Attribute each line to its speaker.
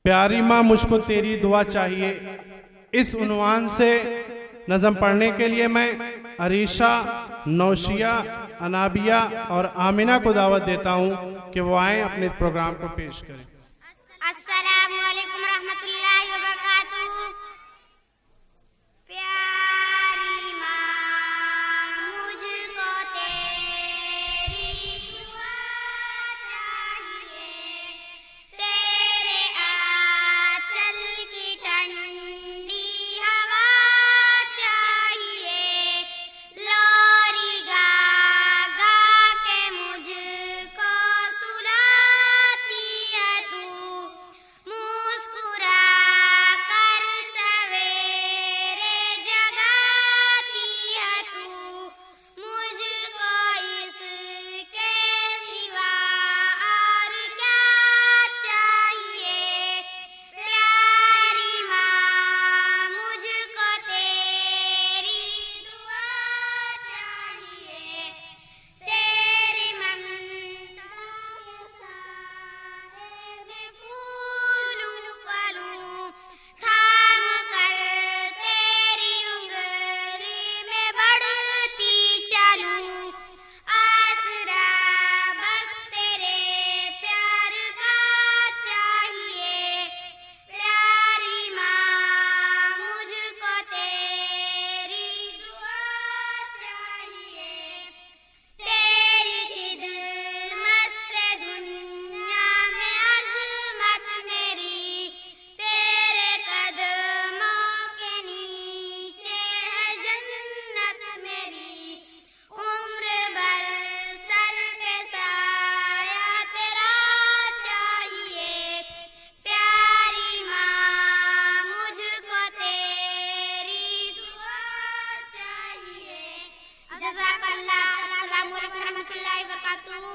Speaker 1: प्यारी माँ मुझको तेरी दुआ चाहिए। इस उन्वान से नज़म पढ़ने के लिए मैं अरीशा, नौशिया, अनाबिया और आमिना को दावत देता हूँ कि वो आए अपने प्रोग्राम को पेश करें।
Speaker 2: अस्सलामु अलैकुम रहमतुल्लाहि व बरकातुहू। प्यारी माँ मुझको तेरी दुआ चाहिए, तेरे आंचल की ठंडी हवा चाहिए। लोरी गा गा के मुझको सुलाती है तू, मुस्कुरा कर सवेरे जगाती है तू। मुझको इसके सिवा और क्या चाहिए। प्यारी माँ मुझको तेरी दुआ चाहिए, तेरी ममता के साए में फूलूं फलूं, थाम कर तेरी उंगली में बढ़ती चलूं। आसरा बस तेरे प्यार का चाहिए। प्यारी माँ मुझको तेरी दुआ चाहिए, तेरी खिदमत से दुनिया में अज़मत मेरी। तेरे कदमों के नीचे है जन्नत मेरी। उम्र भर सर पे साया तेरा चाहिए। प्यारी माँ मुझको तेरी दुआ चाहिए। जज़ाकल्लाह। अस्सलामु अलैकुम रहमतुल्लाहि व बरकातुहू।